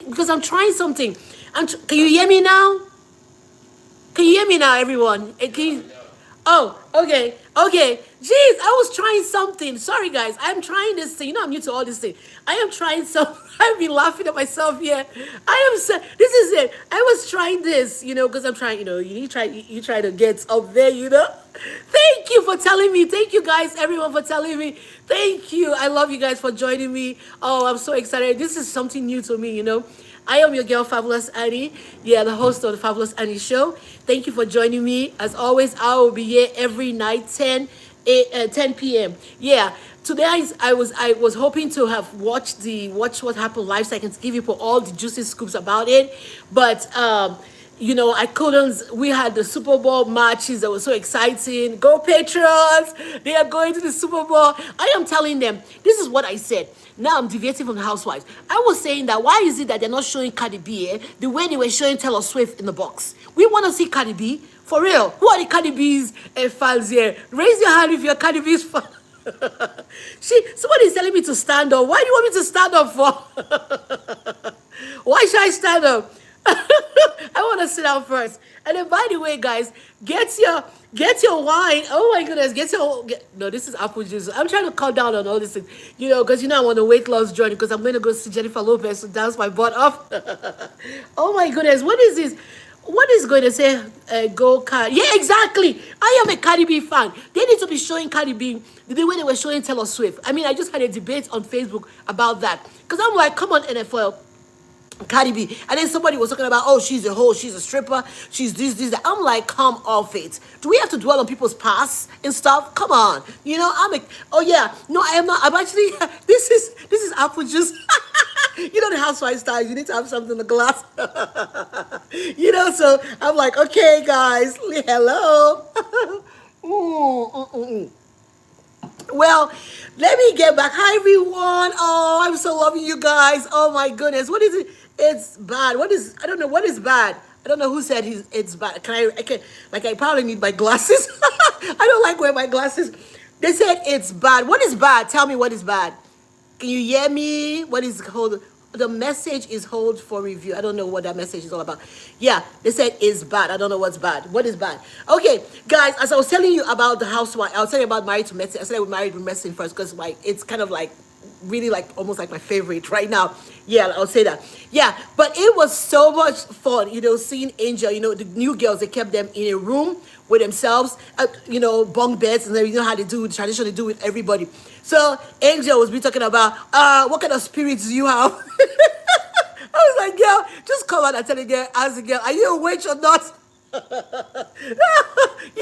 because I'm trying something. Can you hear me now? Can you hear me now, everyone? Can you, oh, okay, okay. Jeez, I was trying something. Sorry, guys. I'm trying this thing. You know, I'm new to all this thing. I am trying some. I've been laughing at myself here. I am. This is it. I was trying this. You know, because I'm trying. You know, you try to get up there. You know. Thank you for telling me. Thank you, guys. Everyone for telling me. Thank you. I love you guys for joining me. Oh, I'm so excited. This is something new to me. You know. I am your girl, Fabulous Annie. Yeah, the host of the Fabulous Annie Show. Thank you for joining me. As always, I will be here every night, 10 p.m. Yeah. Today I was hoping to have watch what happened live so I can give you all the juicy scoops about it. But you know, I couldn't. We had the Super Bowl matches that were so exciting. Go Patriots! They are going to the Super Bowl. I am telling them, this is what I said. Now I'm deviating from the Housewives. I was saying that why is it that they're not showing Cardi B the way they were showing Taylor Swift in the box? We want to see Cardi B. For real. Who are the Cardi B's fans here? Raise your hand if you're Cardi B's fan. Somebody's telling me to stand up. Why do you want me to stand up for? Why should I stand up? I want to sit down first. And then, by the way, guys, get your wine. Oh my goodness, no. This is apple juice. I'm trying to cut down on all this thing, you know, because you know I want a weight loss journey because I'm going to go see Jennifer Lopez to dance my butt off. Oh my goodness, what is this? What is going to say? Go Cardi? Yeah, exactly. I am a Cardi B fan. They need to be showing Cardi B the way they were showing Taylor Swift. I mean, I just had a debate on Facebook about that because I'm like, come on, NFL. Cardi B, and then somebody was talking about, oh, she's a hoe, she's a stripper, she's this, that. I'm like, come off it. Do we have to dwell on people's past and stuff? Come on, you know. Oh yeah, no, I am not. I'm actually. This is apple juice. You know the housewife style. You need to have something in the glass. You know, so I'm like, okay, guys, hello. Well, let me get back. Hi, everyone. Oh, I'm so loving you guys. Oh, my goodness. What is it? It's bad. I don't know. What is bad? I don't know who said it's bad. I probably need my glasses. I don't like wearing my glasses. They said it's bad. What is bad? Tell me what is bad. Can you hear me? What is hold? The message is hold for review. I don't know what that message is all about. Yeah, they said it's bad. I don't know what's bad. What is bad? Okay, guys, as I was telling you about the housewife, I was telling you about Married to Medicine. I said I would Married to Medicine first because like it's kind of like really like almost like my favorite right now. Yeah, I'll say that. Yeah, but it was so much fun, you know, seeing Angel, you know, the new girls, they kept them in a room with themselves, you know, bunk beds, and then you know how they do, the tradition they do with everybody. So Angel was be talking about, what kind of spirits do you have? I was like, girl, just come out and tell the girl, ask the girl, are you a witch or not? You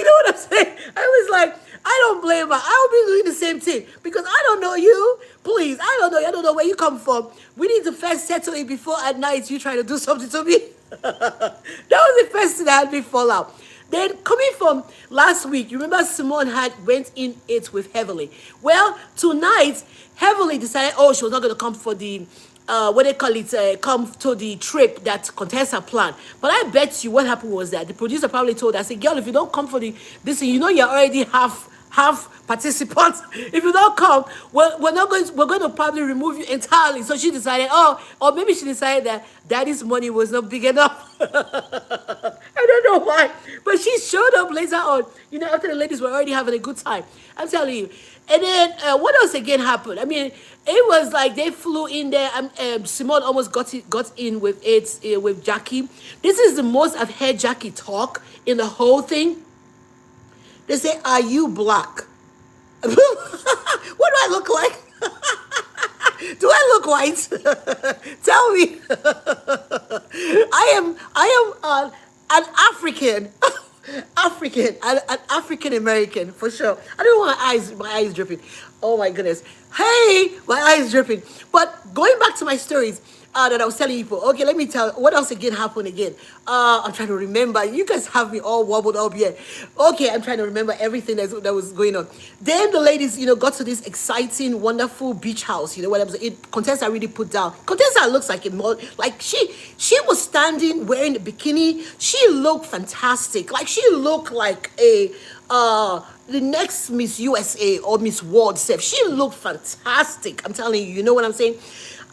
know what I'm saying? I was like, I don't blame her. I will be doing the same thing because I don't know you. Please, I don't know you. I don't know where you come from. We need to first settle it before at night you try to do something to me. That was the first thing that had me fall out. Then coming from last week, you remember Simone went in it with Heavenly. Well, tonight, Heavenly decided, oh, she was not going to come for the what they call it, come to the trip that Contessa planned. But I bet you what happened was that the producer probably told her, I said, girl, if you don't come for this, you know you're already half participants. If you don't come, we're going to probably remove you entirely. So she decided, or maybe she decided that daddy's money was not big enough. I don't know why, but she showed up later on, you know, after the ladies were already having a good time. I'm telling you. And then what else again happened? I mean, it was like they flew in there. Simone almost got in with it with Jackie. This is the most I've heard Jackie talk in the whole thing. They say, "Are you black?" What do I look like? Do I look white? Tell me. I am an African. An African American for sure. I don't want my eyes dripping. Oh my goodness. Hey, my eyes dripping. But going back to my stories that I was telling people. Okay, let me tell what else again happened again. I'm trying to remember. You guys have me all wobbled up here. Okay, I'm trying to remember everything that was going on. Then the ladies, you know, got to this exciting, wonderful beach house. You know what I'm saying? Contessa really put down. Contessa looks like like she was standing wearing a bikini. She looked fantastic. Like she looked like the next Miss USA or Miss World self. She looked fantastic. I'm telling you, you know what I'm saying?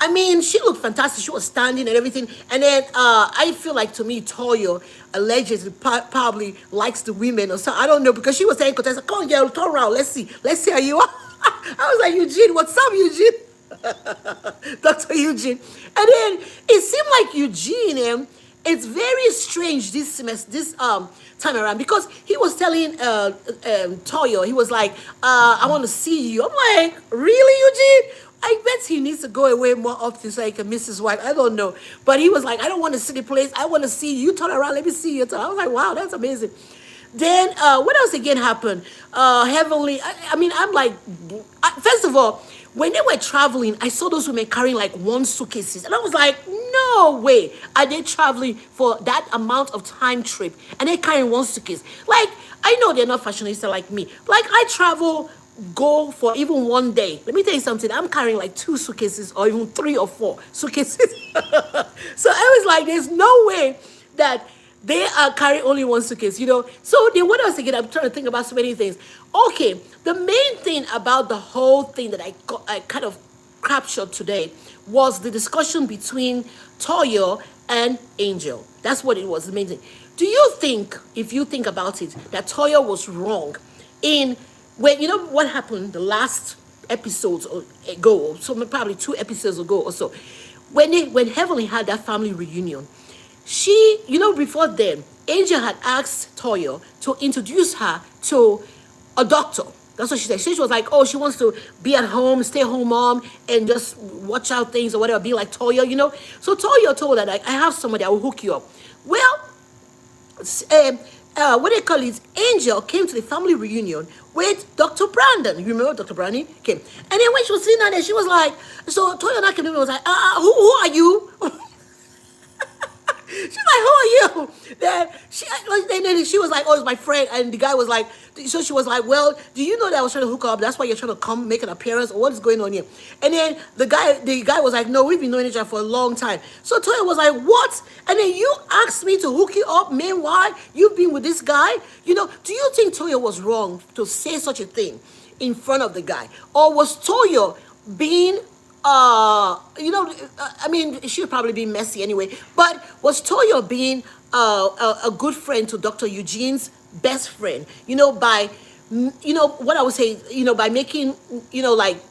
I mean, she looked fantastic. She was standing and everything. And then I feel like, to me, Toyo allegedly probably likes the women or something. I don't know, because she was saying, "Come on, girl, turn around. Let's see how you are." I was like, "Eugene, what's up, Eugene?" Dr. Eugene. And then it seemed like Eugene, it's very strange this semester, this time around, because he was telling Toyo, he was like, "I want to see you." I'm like, "Really, Eugene?" I bet he needs to go away more often so he can miss his wife. I don't know. But he was like, "I don't want to see the place. I want to see you. Turn around. Let me see you." I was like, "Wow, that's amazing." Then what else again happened? Heavenly. I mean, I'm like, first of all, when they were traveling, I saw those women carrying like one suitcases, and I was like, "No way are they traveling for that amount of time trip and they carrying one suitcase?" Like, I know they're not fashionista like me. Like, I travel, go for even one day. Let me tell you something. I'm carrying like two suitcases or even three or four suitcases. So I was like, "There's no way that they are carrying only one suitcase, you know." So then what else again? I'm trying to think about so many things. Okay, the main thing about the whole thing that I kind of captured today was the discussion between Toyo and Angel. That's what it was, the main thing. Do you think, if you think about it, that Toyo was wrong in, when, you know what happened the last episodes ago, so probably 2 episodes ago or so, when Heavenly had that family reunion, she, you know, before then, Angel had asked Toyo to introduce her to a doctor. That's what she said. She was like, "Oh, she wants to be at home, stay home mom, and just watch out things or whatever, be like Toyo, you know." So Toyo told her, like, "I have somebody, I will hook you up." Well, what they call it, Angel came to the family reunion with Dr. Brandon. You remember Dr. Brandon came? And then when she was sitting down there, she was like, so Toyo and I came in and was like, who are you?" She's like, "Who are you?" Then she was like, "Oh, it's my friend." And the guy was like, so she was like, "Well, do you know that I was trying to hook up? That's why you're trying to come make an appearance, or what is going on here?" And then the guy was like, "No, we've been knowing each other for a long time." So Toya was like, "What? And then you asked me to hook you up? Meanwhile, you've been with this guy? You know, do you think Toya was wrong to say such a thing in front of the guy? Or was Toya being I mean, she would probably be messy anyway, but was Toyo being a good friend to Dr. Eugene's best friend, you know, by, you know, what I would say, you know, by making, you know, like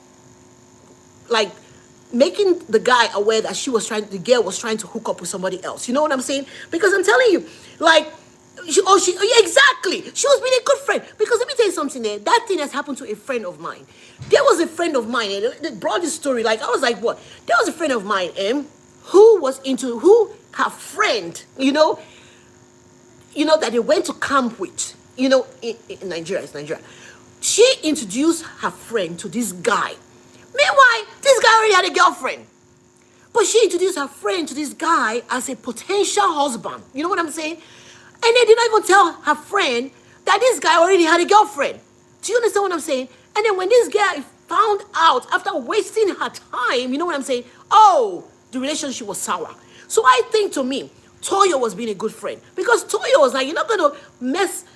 making the guy aware that the girl was trying to hook up with somebody else. You know what I'm saying? Because I'm telling you, like, yeah, exactly. She was being a good friend. Because let me tell you something there. That thing has happened to a friend of mine. There was a friend of mine, and they brought this story. Like, I was like, what? There was a friend of mine, who her friend, that they went to camp with, in Nigeria. It's Nigeria. She introduced her friend to this guy. Meanwhile, this guy already had a girlfriend. But she introduced her friend to this guy as a potential husband. You know what I'm saying? And they did not even tell her friend that this guy already had a girlfriend. Do you understand what I'm saying? And then when this guy found out after wasting her time, you know what I'm saying? Oh, the relationship was sour. So I think, to me, Toyo was being a good friend. Because Toyo was like, you're not going to mess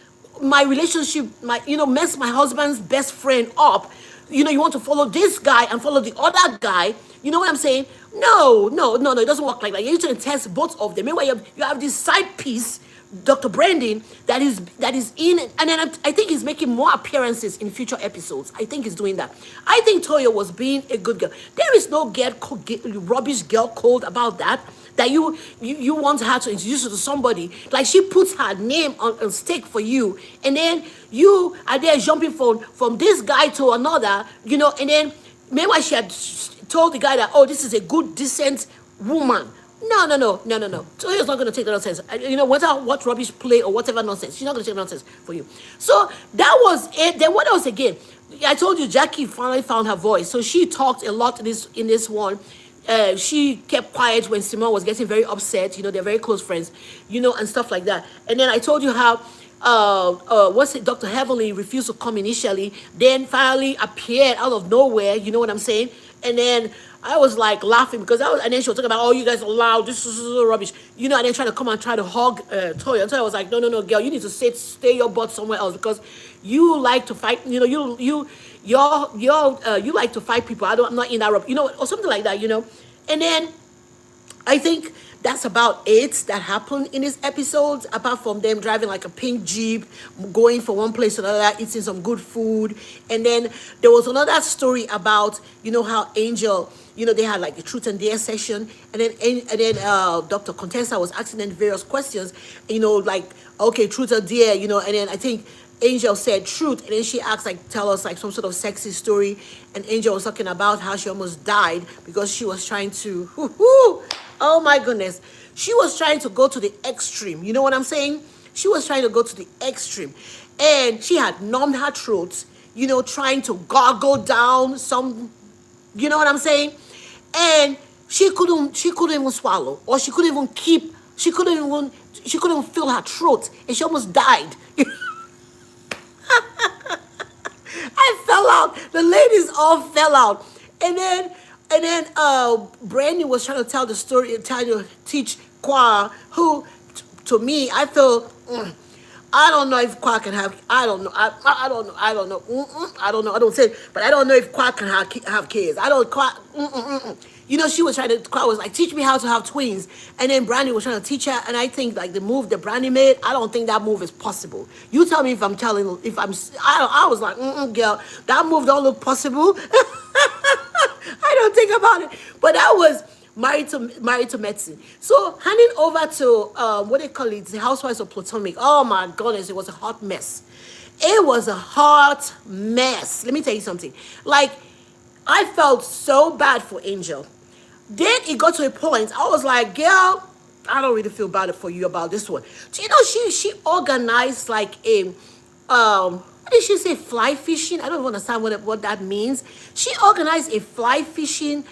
my relationship, mess my husband's best friend up. You want to follow this guy and follow the other guy. You know what I'm saying? No, it doesn't work like that. You need to test both of them. Meanwhile, you have this side piece, Dr. Brandon, that is in, and then I think he's making more appearances in future episodes. I think he's doing that. I think Toyo was being a good girl. There is no rubbish girl code about that. That you want her to introduce you to somebody, like she puts her name on stake for you, and then you are there jumping from this guy to another, and then meanwhile she had told the guy that, oh, this is a good, decent woman. No. Toyo's not going to take that nonsense. No matter what rubbish play or whatever nonsense, she's not going to take nonsense for you. So that was it. Then what else again? I told you Jackie finally found her voice. So she talked a lot in this one. She kept quiet when Simone was getting very upset. They're very close friends, and stuff like that. And then I told you how Dr. Heavenly refused to come initially, then finally appeared out of nowhere. You know what I'm saying? And then I was like laughing because and then she was talking about, oh, you guys are loud, this is rubbish, and then trying to come and try to hug Toya. And Toya was like, no, girl, you need to stay your butt somewhere else because you like to fight. You like to fight people. I'm not in that rub, or something like that. And then I think that's about it that happened in this episode, apart from them driving like a pink Jeep, going from one place to another, eating some good food. And then there was another story about, how Angel, they had like the truth and dare session. And then Dr. Contessa was asking them various questions, like, okay, truth or dare, and then I think Angel said truth, and then she asked, like, tell us like some sort of sexy story. And Angel was talking about how she almost died because she was trying to, oh my goodness, she was trying to go to the extreme. You know what I'm saying? She was trying to go to the extreme, and she had numbed her throat, trying to gargle down some, you know what I'm saying? And she couldn't even swallow, or she couldn't fill her throat, and she almost died. I fell out. The ladies all fell out. And then Brandy was trying to tell the story and trying to teach Kwa, who to me, I feel I don't know if Kwa can have, I don't know. I don't know. I don't know. I don't know. I don't say it, but I don't know if Kwa can have kids. I don't Kwa. She was trying to, Kwa was like, teach me how to have twins. And then Brandy was trying to teach her. And I think like the move that Brandy made, I don't think that move is possible. You tell me if I'm telling, if I'm, I was like, girl, that move don't look possible. I don't think about it. But that was married to medicine. So handing over to what they call it, the Housewives of Potomac. Oh my goodness, it was a hot mess. It was a hot mess. Let me tell you something. Like, I felt so bad for Angel. Then it got to a point, I was like, girl, I don't really feel bad for you about this one. So, she organized like a what did she say, fly fishing? I don't understand what that means. She organized a fly fishing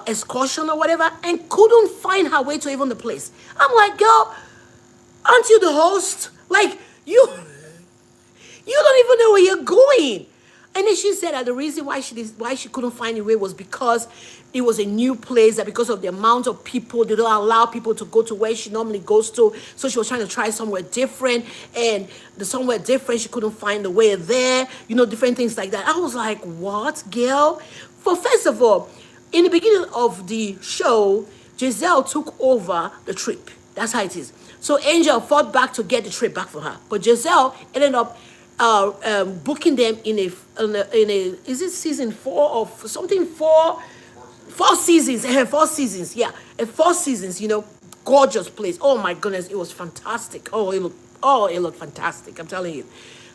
excursion or whatever, and couldn't find her way to even the place. I'm like, girl, aren't you the host? Like, you don't even know where you're going. And then she said that the reason why she couldn't find a way was because it was a new place, that because of the amount of people, they don't allow people to go to where she normally goes to. So she was trying to try somewhere different, and the somewhere different, she couldn't find the way there, different things like that. I was like, what, girl? First of all, in the beginning of the show, Giselle took over the trip. That's how it is. So Angel fought back to get the trip back for her. But Giselle ended up booking them in a is it season 4 or something, 4 seasons, 4 seasons, yeah, and 4 seasons, gorgeous place. Oh my goodness, it was fantastic. It looked fantastic, I'm telling you.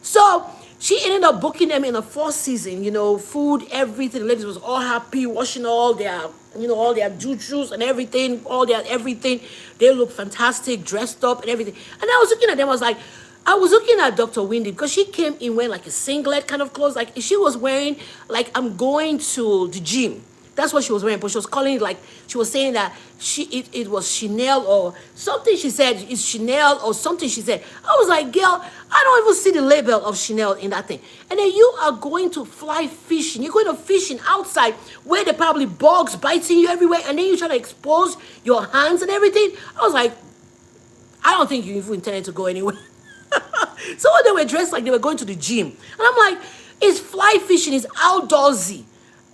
So she ended up booking them in a 4th season, food, everything. The ladies was all happy, washing all their, all their jutus and everything, everything. They looked fantastic, dressed up and everything. And I was looking at them, I was looking at Dr. Windy, because she came in wearing like a singlet kind of clothes. Like, she was wearing, like, I'm going to the gym. That's what she was wearing. But she was calling it, like, she was saying that it was Chanel or something. She said it's Chanel or something. She said, I was like, girl, I don't even see the label of Chanel in that thing. And then you are going to fly fishing. You're going to fishing outside where there probably bugs biting you everywhere. And then you try to expose your hands and everything. I was like, I don't think you even intended to go anywhere. So when they were dressed like they were going to the gym, and I'm like, it's fly fishing, it's outdoorsy.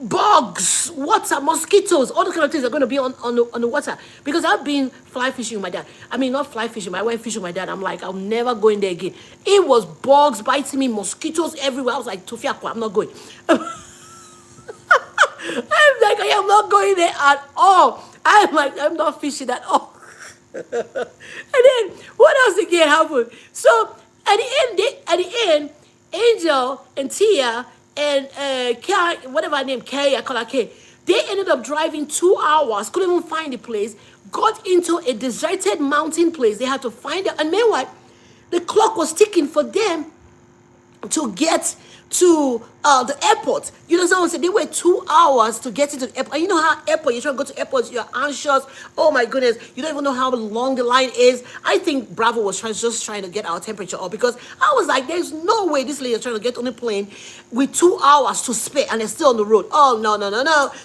Bugs, water, mosquitoes, all the kind of things are going to be on the water. Because I've been fly fishing with my dad. I mean, not fly fishing, but I went fishing with my dad. I'm like, I'll never go in there again. It was bugs biting me, mosquitoes everywhere. I was like, Tufiakwa, I'm not going. I'm like, I am not going there at all. I'm like, I'm not fishing at all. And then what else again happened? So at the end, Angel and Tia and Kay, whatever her name, Kay, I call her Kay, they ended up driving 2 hours, couldn't even find the place, got into a deserted mountain place. They had to find it. And meanwhile, the clock was ticking for them to get to the airport. You know, someone said they were 2 hours to get into the airport. And you know how airport, you're trying to go to airports, you're anxious. Oh my goodness, you don't even know how long the line is. I think Bravo was just trying to get our temperature up, because I was like, there's no way this lady is trying to get on a plane with 2 hours to spare and they're still on the road. Oh, no.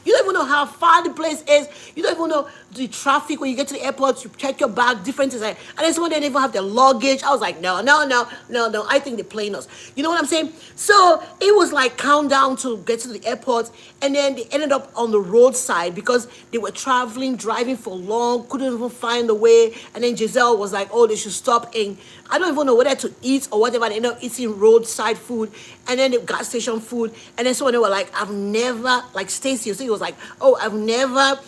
You don't even know how far the place is. You don't even know the traffic when you get to the airport. You check your bag, different things. And then someone didn't even have their luggage. I was like, no. I think they're playing us. know what I'm saying? So it was like countdown to get to the airport, and then they ended up on the roadside because they were traveling, driving for long, couldn't even find the way. And then Giselle was like, "Oh, they should stop in." I don't even know whether to eat or whatever. They ended up eating roadside food, and then the gas station food. And then someone they were like, "I've never," like Stacy, so he was like, "Oh, I've never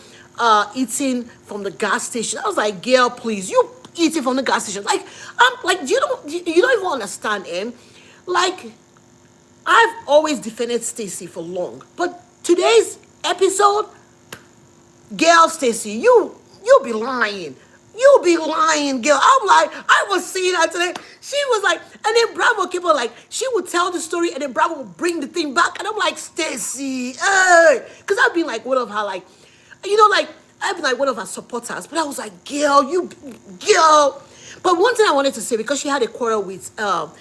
eating from the gas station." I was like, "Girl, please, you eating from the gas station?" Like, I'm like, you don't even understand, eh? Like, I've always defended Stacy for long, but today's episode, girl, Stacy, you be lying. You be lying, girl. I'm like, I was seeing her today. She was like, and then Bravo kept on like, she would tell the story, and then Bravo would bring the thing back, and I'm like, Stacy, because I've been like one of her like, like I've been like one of her supporters, but I was like, girl. But one thing I wanted to say, because she had a quarrel with Jazzy.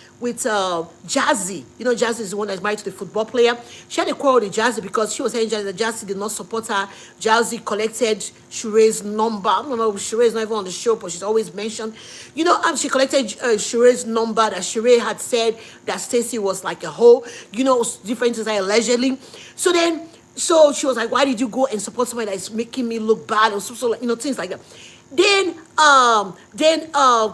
Jazzy is the one that's married to the football player. She had a quarrel with Jazzy because she was saying that Jazzy did not support her. Jazzy collected Shure's number. I don't know, Shure is not even on the show, but she's always mentioned. She collected Shure's number, that Shure had said that Stacey was like a hoe. Different things like allegedly. So she was like, "Why did you go and support somebody that's making me look bad?" Or so like, things like that.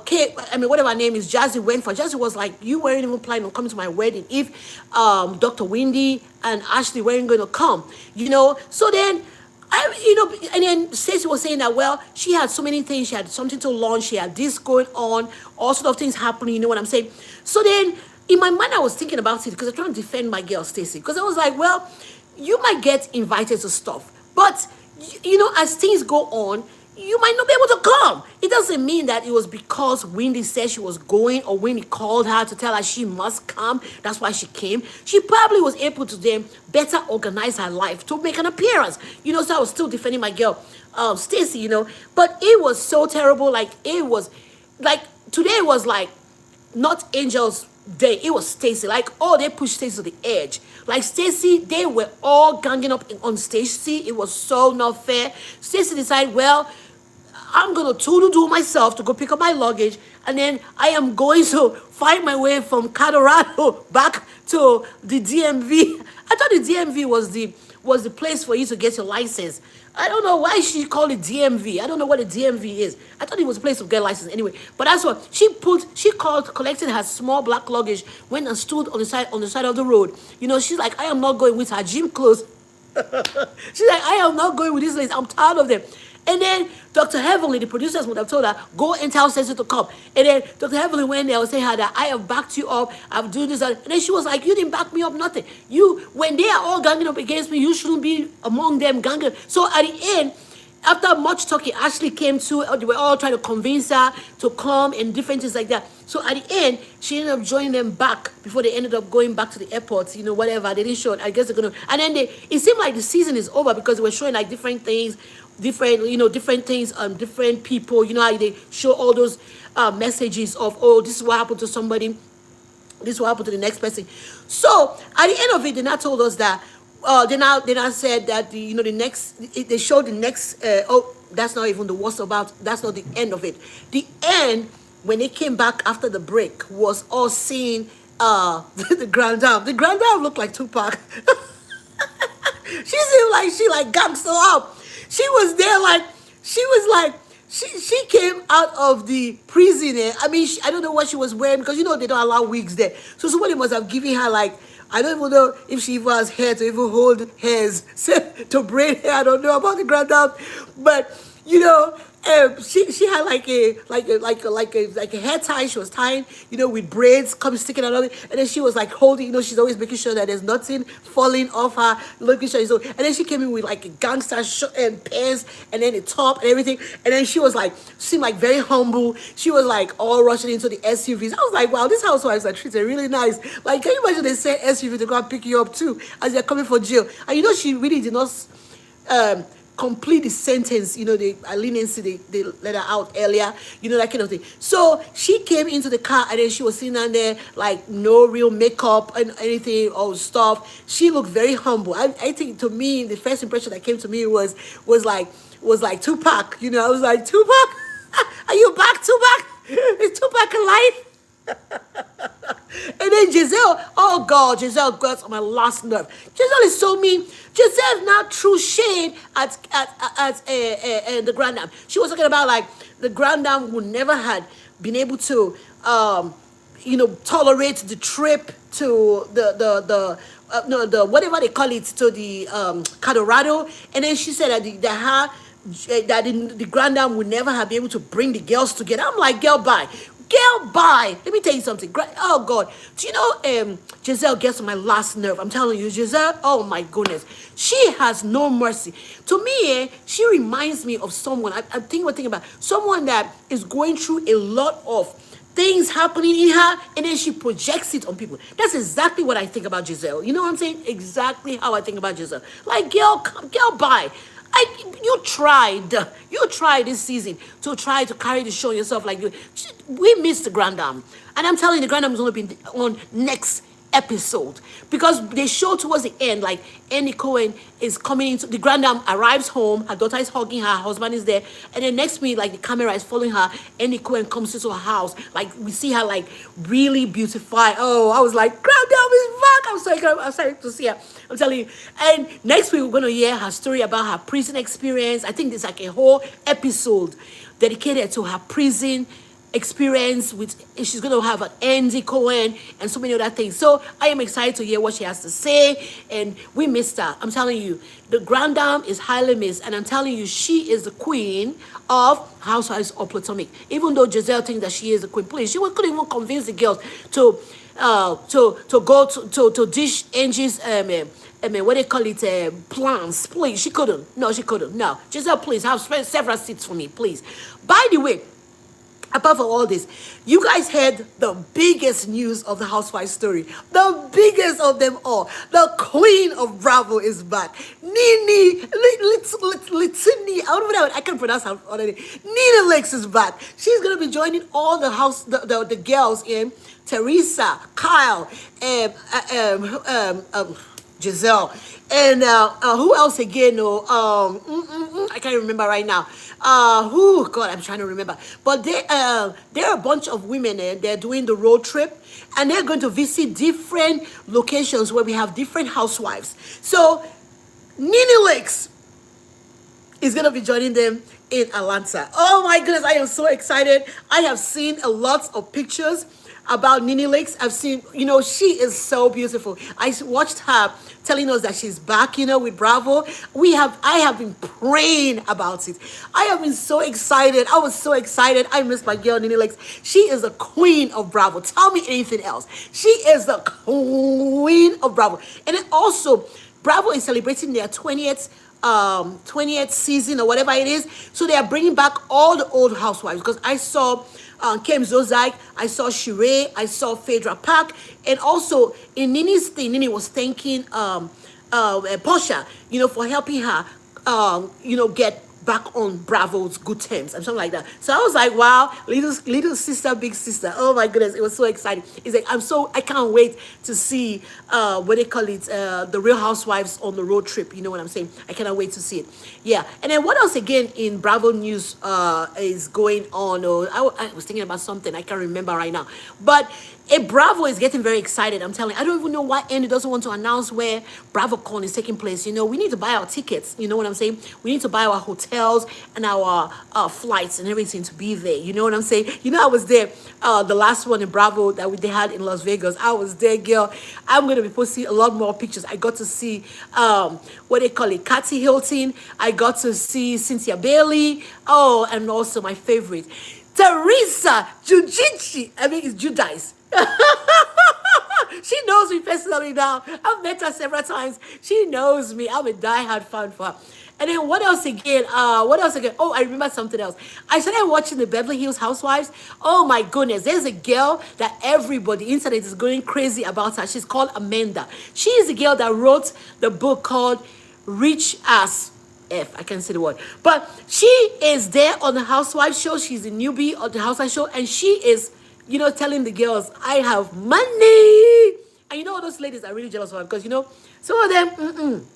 Kate, whatever her name is, Jazzy went for. Jazzy was like, "You weren't even planning on coming to my wedding if Dr. Wendy and Ashley weren't going to come." So then, and then Stacey was saying that, well, she had so many things. She had something to launch. She had this going on, all sort of things happening. You know what I'm saying? So then, in my mind, I was thinking about it because I'm trying to defend my girl, Stacey. Because I was like, well, you might get invited to stuff, but as things go on, you might not be able to come. It doesn't mean that it was because Wendy said she was going, or Wendy called her to tell her she must come. That's why she came. She probably was able to then better organize her life to make an appearance. So I was still defending my girl, Stacey. But it was so terrible. Like, it was like, today was like not Angel's day. It was Stacey. Like, oh, they pushed Stacey to the edge. Like, Stacey, they were all ganging up on Stacey. It was so not fair. Stacey decided, well, I'm going to do myself to go pick up my luggage, and then I am going to find my way from Colorado back to the DMV. I thought the DMV was the place for you to get your license. I don't know why she called it DMV. I don't know what a DMV is. I thought it was a place to get license anyway. But that's what collected her small black luggage, went and stood on the side of the road. She's like, I am not going with her gym clothes. She's like, I am not going with these ladies. I'm tired of them. And then Dr. Heavenly, the producers would have told her, go and tell Stacey to come. And then Dr. Heavenly went there and said her that I have backed you up, I've done this. And then she was like, you didn't back me up, nothing. When they are all ganging up against me, you shouldn't be among them ganging. So at the end, after much talking, Ashley came to, they were all trying to convince her to come and different things like that. So at the end, she ended up joining them back before they ended up going back to the airport, whatever. They didn't show it. I guess they're going to. And then it seemed like the season is over because they were showing like different things, different things on different people. How they show all those messages of, oh, this is what happened to somebody. This will happen to the next person. So at the end of it, they now told us that they now said that the next, they showed the next. That's not even the worst about. That's not the end of it. The end, when they came back after the break, was all seeing the grand dame. The grand dame looked like Tupac. She seemed like she like gangster up. She was there like she came out of the prison. I don't know what she was wearing because they don't allow wigs there. So somebody must have given her like, I don't even know if she even has hair to even hold hairs to braid hair. I don't know about the grand dame, but she had like a hair tie. She was tying, with braids coming sticking out of it, and then she was like holding. She's always making sure that there's nothing falling off her. Looking sure. So, and then she came in with like a gangster shirt and pants, and then a top and everything. And then she was like, seemed like very humble. She was like all rushing into the SUVs. I was like, wow, these housewives are treated really nice. Like, can you imagine they send SUV to go and pick you up too as they're coming for jail? And she really did not complete the sentence, the leniency they let her out earlier, that kind of thing. So she came into the car and then she was sitting down there like no real makeup and anything or stuff. She looked very humble. I think to me, the first impression that came to me was like Tupac. I was like, Tupac, are you back, Tupac? Is Tupac alive? And then Giselle, oh God, Giselle got on my last nerve. Giselle is so mean. Giselle now threw shade at the grand dam. She was talking about like the grand dam would never had been able to tolerate the trip to the no, the whatever they call it, to the Colorado. And then she said that the grand dam would never have been able to bring the girls together. I'm like, girl, bye. Girl, bye. Let me tell you something. Oh God, do you know Giselle gets on my last nerve? I'm telling you, Giselle. Oh my goodness, she has no mercy. To me, she reminds me of someone. I'm thinking about someone that is going through a lot of things happening in her, and then she projects it on people. That's exactly what I think about Giselle. You know what I'm saying? Exactly how I think about Giselle. Like, girl, girl, bye. You tried this season to try to carry the show yourself. Like, we missed the Grand Dame, and I'm telling you, the Grand Dame is going to be on next episode, because they show towards the end, like Andy Cohen is coming into the Grand Dame, arrives home, her daughter is hugging her husband is there, and then next minute, like, the camera is following her. Andy Cohen comes into her house, like, we see her like really beautified. Oh, I was like, Grand Dame is back. I'm so excited to see her. I'm telling you. And next week we're going to hear her story about her prison experience. I think there's like a whole episode dedicated to her prison experience. With she's going to have an Andy Cohen and so many other things. So I am excited to hear what she has to say. And we missed her. I'm telling you, the Grand Dame is highly missed, and I'm telling you, she is the queen of Housewives of Potomac. Even though Giselle thinks that she is the queen, please, she couldn't even convince the girls to go to dish Angie's what they call it, plans. Please, she couldn't. No, she couldn't. No, Giselle, please have several seats for me, please. By the way, apart from all this, you guys heard the biggest news of the Housewives story. The biggest of them all. The queen of Bravo is back. Nini, Litini, I can't pronounce her already. Nina Lex is back. She's going to be joining all the girls in Teresa, Kyle, Giselle, and who else again? No, I can't remember right now. Who? God, I'm trying to remember. But there are a bunch of women. They're doing the road trip, and they're going to visit different locations where we have different housewives. So, Nene Lakes is going to be joining them in Atlanta. Oh my goodness, I am so excited. I have seen a lot of pictures about Nene Lakes. I've seen, she is so beautiful. I watched her telling us that she's back, with Bravo. I have been praying about it. I have been so excited. I was so excited. I miss my girl, Nene Lakes. She is the queen of Bravo. Tell me anything else. She is the queen of Bravo. And then also, Bravo is celebrating their 20th season or whatever it is. So they are bringing back all the old housewives, because I saw Kim Zolciak, I saw Sheree, I saw Phaedra Park, and also in Nini's thing, Nini was thanking Portia, for helping her, get back on Bravo's good terms and something like that. So I was like, wow, little sister, big sister. Oh my goodness, it was so exciting. It's like, I can't wait to see what they call it, the Real Housewives on the road trip. You know what I'm saying? I cannot wait to see it. Yeah. And then what else again in Bravo news is going on? I was thinking about something I can't remember right now. But Bravo is getting very excited. I'm telling you, I don't even know why Andy doesn't want to announce where BravoCon is taking place. We need to buy our tickets. You know what I'm saying? We need to buy our hotels and our flights and everything to be there. You know what I'm saying? I was there, the last one in Bravo that they had in Las Vegas. I was there, girl. I'm going to be posting a lot more pictures. I got to see, what they call it, Kathy Hilton. I got to see Cynthia Bailey. Oh, and also my favorite, Teresa Judici. It's Judice. She knows me personally now. I've met her several times. She knows me. I'm a diehard fan for her. And then what else again? Oh, I remember something else. I started watching the Beverly Hills Housewives. Oh my goodness. There's a girl that everybody, internet is going crazy about her. She's called Amanda. She is the girl that wrote the book called Rich As F. I can't say the word. But she is there on the Housewives show. She's a newbie on the Housewives show. And she is, telling the girls, I have money. And all those ladies are really jealous of her, because, some of them,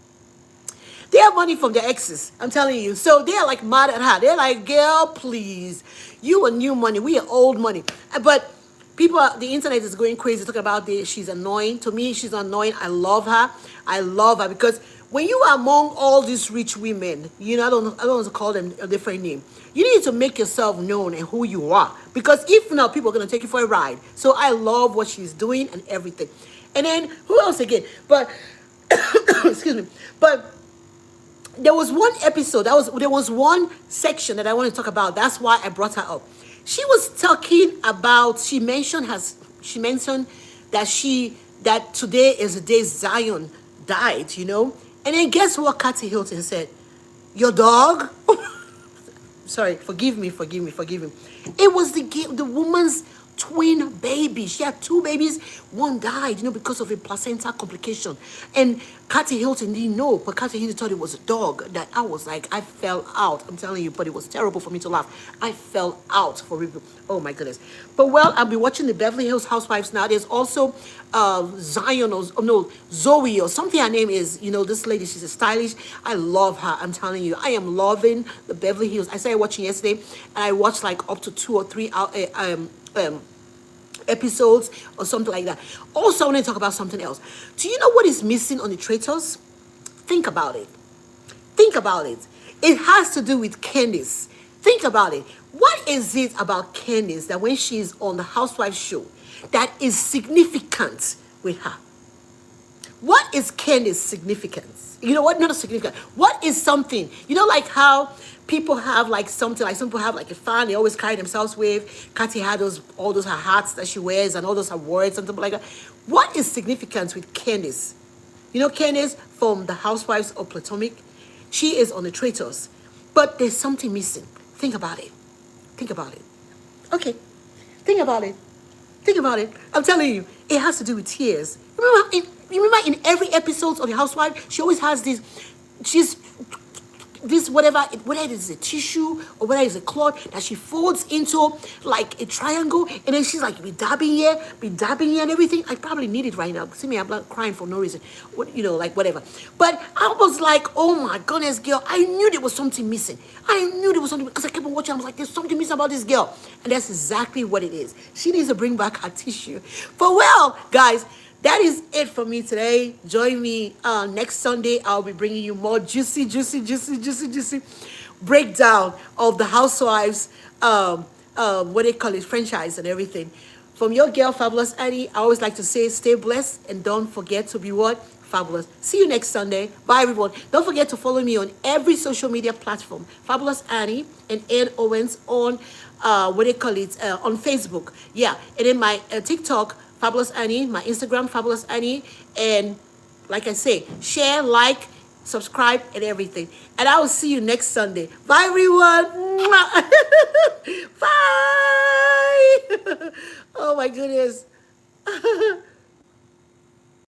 they have money from their exes. I'm telling you. So they are like mad at her. They're like, girl, please. You are new money. We are old money. But People, the internet is going crazy talking about this. She's annoying. To me, she's annoying. I love her. I love her because when you are among all these rich women, I don't want to call them a different name. You need to make yourself known and who you are, because if not, people are gonna take you for a ride. So I love what she's doing and everything. And then who else again? But excuse me. But there was one episode, there was one section that I want to talk about. That's why I brought her up. She was talking about, she mentioned that today is the day Zion died, and then guess what Kathy Hilton said? Your dog? Sorry, forgive me, forgive me, forgive me. It was the woman's twin baby. She had two babies. One died, because of a placenta complication. And Kathy Hilton didn't know, but Kathy Hilton thought it was a dog. That I was like, I fell out. I'm telling you, but it was terrible for me to laugh. I fell out for real. Oh my goodness. But well, I'll be watching the Beverly Hills Housewives now. There's also Zion, or no, Zoe, or something her name is. This lady, she's a stylish. I love her. I'm telling you, I am loving the Beverly Hills. I started watching yesterday, and I watched like up to 2 or 3 episodes or something like that. Also, I want to talk about something else. Do you know what is missing on the Traitors? Think about it. Think about it. It has to do with Candice. Think about it. What is it about Candice that when she's on the Housewives show that is significant with her? What is Candice's significance? You know what? Not a significant. What is something? Like how people have like something, like some people have like a fan they always carry themselves with. Kathy had all those her hats that she wears and all those awards and something like that. What is significance with Candice? Candice from the Housewives of Potomac. She is on the Traitors. But there's something missing. Think about it. Think about it. Okay. Think about it. Think about it. I'm telling you, it has to do with tears. Remember in every episode of the Housewife, she always has this whatever it is, a tissue or whether it's a cloth that she folds into like a triangle, and then she's like be dabbing here and everything. I probably need it right now. See me, I'm not crying for no reason. Like whatever. But I was like, oh my goodness, girl, I knew there was something missing. I knew there was something, because I kept on watching. I was like, there's something missing about this girl, and that's exactly what it is. She needs to bring back her tissue. But well, guys, that is it for me today. Join me next Sunday. I'll be bringing you more juicy breakdown of the Housewives, what they call it, franchise and everything. From your girl, Fabulous Annie, I always like to say, stay blessed and don't forget to be what? Fabulous. See you next Sunday. Bye, everyone. Don't forget to follow me on every social media platform. Fabulous Annie and Owens on, what they call it, on Facebook. Yeah. And then my TikTok, Fabulous Annie, my Instagram, Fabulous Annie, and like I say, share, like, subscribe, and everything. And I will see you next Sunday. Bye, everyone. Bye. Oh, my goodness.